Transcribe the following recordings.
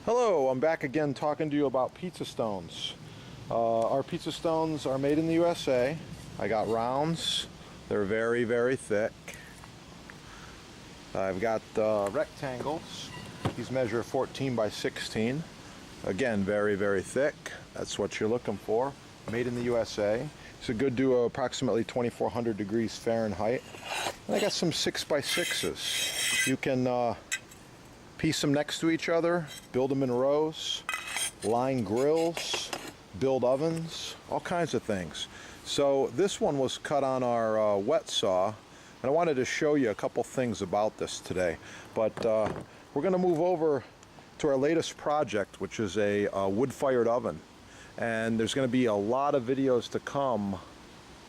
Hello, I'm back again talking to you about pizza stones. Our pizza stones are made in the USA. I got rounds. They're very, very thick. I've got rectangles. These measure 14 by 16. Again, very, very thick. That's what you're looking for. Made in the USA. It's a good to approximately 2400 degrees Fahrenheit. And I got some 6 by 6s. You can piece them next to each other, build them in rows, line grills, build ovens, all kinds of things. So this one was cut on our wet saw, and I wanted to show you a couple things about this today. But we're going to move over to our latest project, which is a wood-fired oven. And there's going to be a lot of videos to come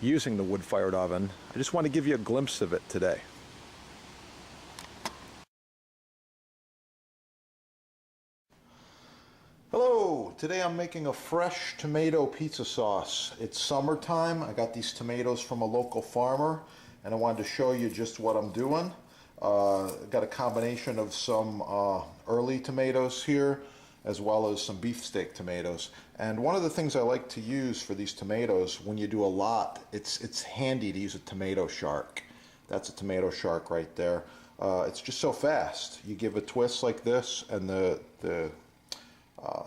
using the wood-fired oven. I just want to give you a glimpse of it today. Hello! Today I'm making a fresh tomato pizza sauce. It's summertime. I got these tomatoes from a local farmer and I wanted to show you just what I'm doing. Got a combination of some early tomatoes here as well as some beefsteak tomatoes. And one of the things I like to use for these tomatoes, when you do a lot, it's handy to use a tomato shark. That's a tomato shark right there. It's just so fast. You give a twist like this and the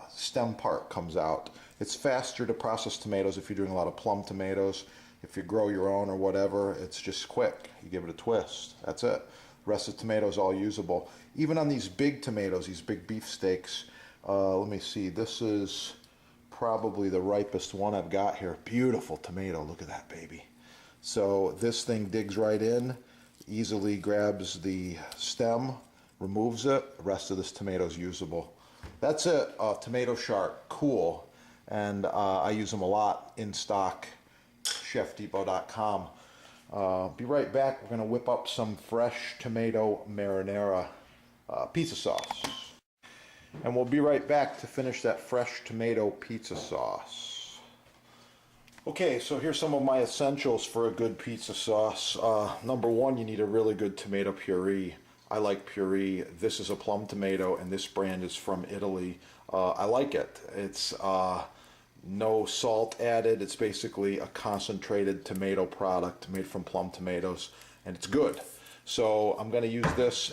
stem part comes out. It's faster to process tomatoes if you're doing a lot of plum tomatoes. If you grow your own or whatever, it's just quick. You give it a twist. That's it. The rest of the tomato is all usable. Even on these big tomatoes, these big beef steaks, let me see. This is probably the ripest one I've got here. Beautiful tomato. Look at that baby. So this thing digs right in, easily grabs the stem, removes it. The rest of this tomato is usable. That's it, tomato shark, cool, and I use them a lot in stock, chefdepot.com. Be right back. We're going to whip up some fresh tomato marinara pizza sauce. And we'll be right back to finish that fresh tomato pizza sauce. Okay, so here's some of my essentials for a good pizza sauce. Number one, you need a really good tomato puree. I like puree. This is a plum tomato and this brand is from Italy. I like it. It's no salt added. It's basically a concentrated tomato product made from plum tomatoes and it's good. So I'm going to use this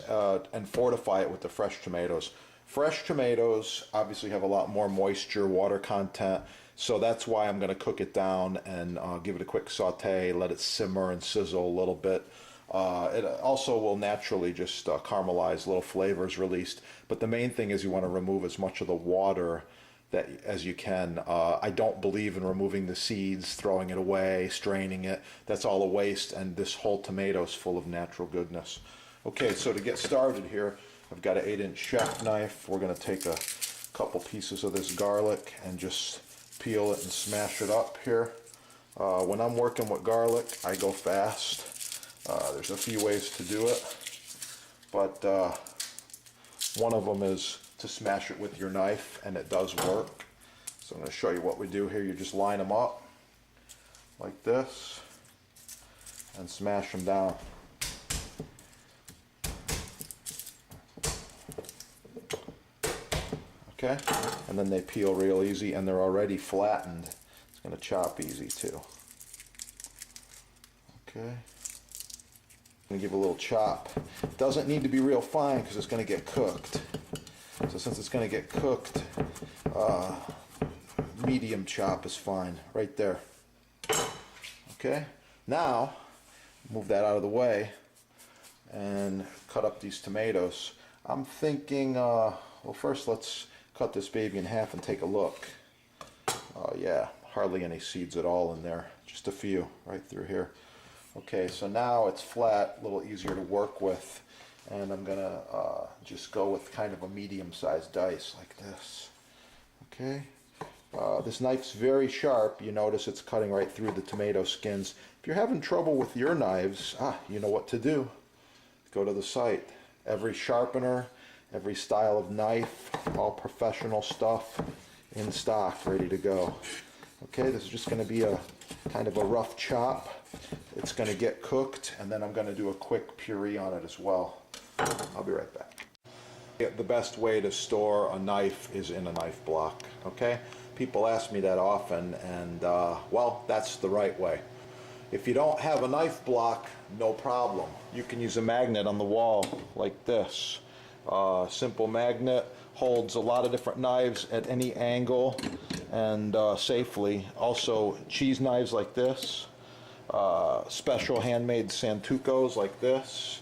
and fortify it with the fresh tomatoes. Fresh tomatoes obviously have a lot more moisture, water content, so that's why I'm going to cook it down and give it a quick saute, let it simmer and sizzle a little bit. It also will naturally just caramelize, little flavors released, but the main thing is you want to remove as much of the water that as you can. I don't believe in removing the seeds, throwing it away, straining it. That's all a waste, and this whole tomato is full of natural goodness. Okay, so to get started here, I've got an 8-inch chef knife. We're going to take a couple pieces of this garlic and just peel it and smash it up here. When I'm working with garlic, I go fast. There's a few ways to do it, but one of them is to smash it with your knife, and it does work. So I'm going to show you what we do here. You just line them up like this and smash them down. Okay, and then they peel real easy and they're already flattened. It's going to chop easy too. Okay. I'm going to give a little chop. It doesn't need to be real fine because it's going to get cooked. So since it's going to get cooked, medium chop is fine right there. Okay, now move that out of the way and cut up these tomatoes. I'm thinking, well, first let's cut this baby in half and take a look. Yeah, hardly any seeds at all in there, just a few right through here. Okay, so now it's flat, a little easier to work with, and I'm gonna just go with kind of a medium-sized dice like this. Okay, this knife's very sharp. You notice it's cutting right through the tomato skins. If you're having trouble with your knives, you know what to do. Go to the site. Every sharpener, every style of knife, all professional stuff in stock, ready to go. Okay, this is just going to be a kind of a rough chop. It's going to get cooked, and then I'm going to do a quick puree on it as well. I'll be right back. The best way to store a knife is in a knife block, okay? People ask me that often, and well, that's the right way. If you don't have a knife block, no problem. You can use a magnet on the wall like this. Simple magnet, holds a lot of different knives at any angle and safely. Also cheese knives like this, special handmade santucos like this.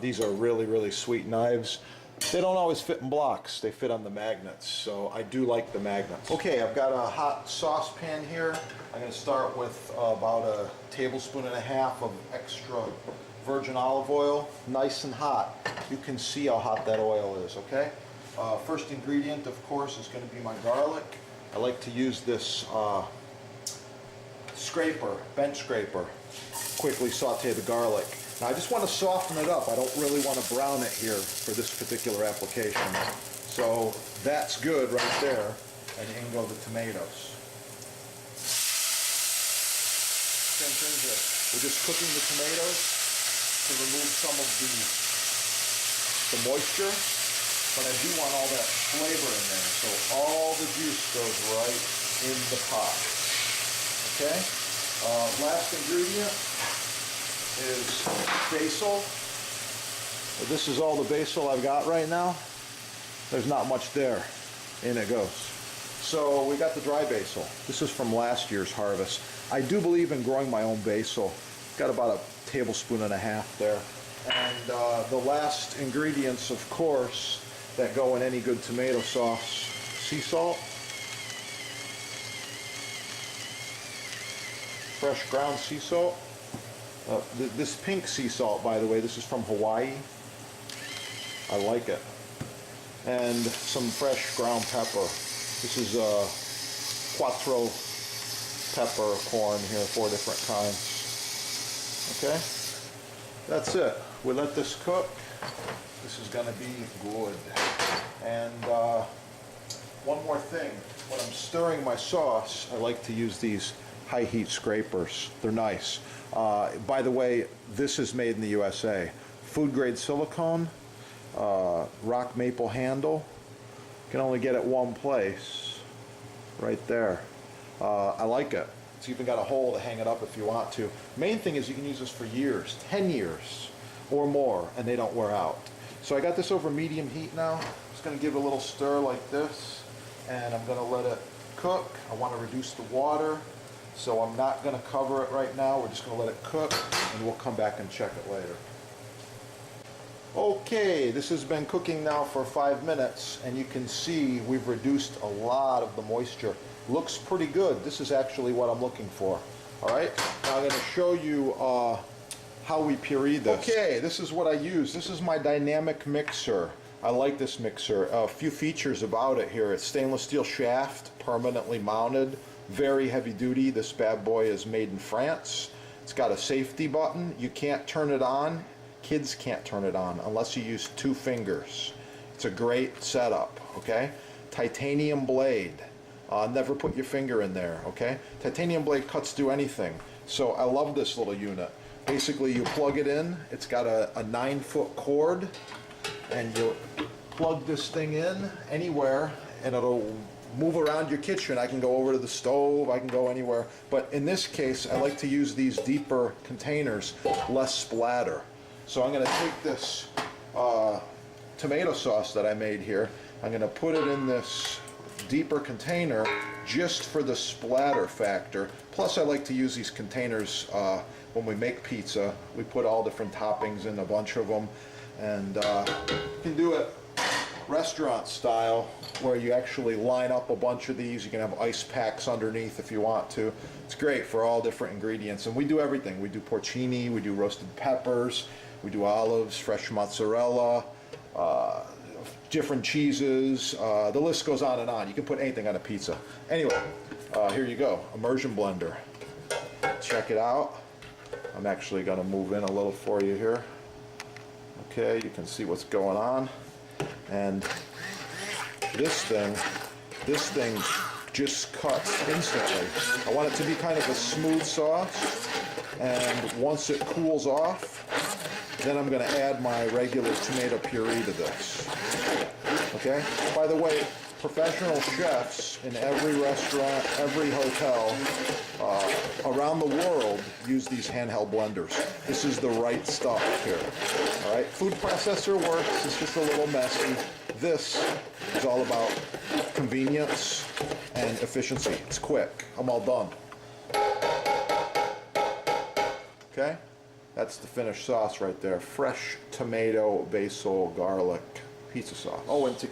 These are really, really sweet knives. They don't always fit in blocks, they fit on the magnets, so I do like the magnets. Okay, I've got a hot saucepan here. I'm going to start with about 1.5 tablespoons of extra virgin olive oil, nice and hot. You can see how hot that oil is, okay? First ingredient, of course, is going to be my garlic. I like to use this scraper, bench scraper. Quickly saute the garlic. Now I just want to soften it up. I don't really want to brown it here for this particular application. So that's good right there. And in go the tomatoes. Same thing here. We're just cooking the tomatoes to remove some of the moisture, but I do want all that flavor in there, so all the juice goes right in the pot. Okay? Last ingredient is basil. This is all the basil I've got right now. There's not much there. In it goes. So we got the dry basil. This is from last year's harvest. I do believe in growing my own basil. Got about 1.5 tablespoons there. And the last ingredients, of course, that go in any good tomato sauce: sea salt, fresh ground sea salt. This pink sea salt, by the way, this is from Hawaii. I like it. And some fresh ground pepper. This is quattro peppercorn here, 4 different kinds. Okay? That's it. We let this cook. This is going to be good. And one more thing. When I'm stirring my sauce, I like to use these high heat scrapers. They're nice. By the way, this is made in the USA. Food grade silicone, rock maple handle. You can only get it one place, right there. I like it. It's even got a hole to hang it up if you want to. Main thing is you can use this for years, 10 years or more, and they don't wear out. So I got this over medium heat now. Just going to give it a little stir like this, and I'm going to let it cook. I want to reduce the water, so I'm not going to cover it right now. We're just going to let it cook, and we'll come back and check it later. Okay, this has been cooking now for 5 minutes, and you can see we've reduced a lot of the moisture. Looks pretty good. This is actually what I'm looking for. All right, now I'm going to show you how we puree this. Okay, this is what I use. This is my dynamic mixer. I like this mixer. A few features about it here. It's stainless steel shaft, permanently mounted, very heavy duty. This bad boy is made in France. It's got a safety button. You can't turn it on. Kids can't turn it on unless you use 2 fingers. It's a great setup, okay? Titanium blade. Never put your finger in there, okay? Titanium blade cuts through anything. So I love this little unit. Basically, you plug it in. It's got a 9-foot cord, and you plug this thing in anywhere, and it'll move around your kitchen. I can go over to the stove. I can go anywhere. But in this case, I like to use these deeper containers, less splatter. So I'm going to take this tomato sauce that I made here. I'm going to put it in this deeper container just for the splatter factor. Plus, I like to use these containers when we make pizza. We put all different toppings in, a bunch of them, and you can do it restaurant style, where you actually line up a bunch of these. You can have ice packs underneath if you want to. It's great for all different ingredients, and we do everything. We do porcini, we do roasted peppers, we do olives, fresh mozzarella, different cheeses. The list goes on and on. You can put anything on a pizza. Anyway, here you go, immersion blender. Check it out. I'm actually going to move in a little for you here. Okay, you can see what's going on. And this thing just cuts instantly. I want it to be kind of a smooth sauce, and once it cools off, Then I'm going to add my regular tomato puree to this. Okay? By the way, professional chefs in every restaurant, every hotel around the world use these handheld blenders. This is the right stuff here. All right? Food processor works. It's just a little messy. This is all about convenience and efficiency. It's quick. I'm all done. Okay? That's the finished sauce right there. Fresh tomato, basil, garlic, pizza sauce. Oh, and to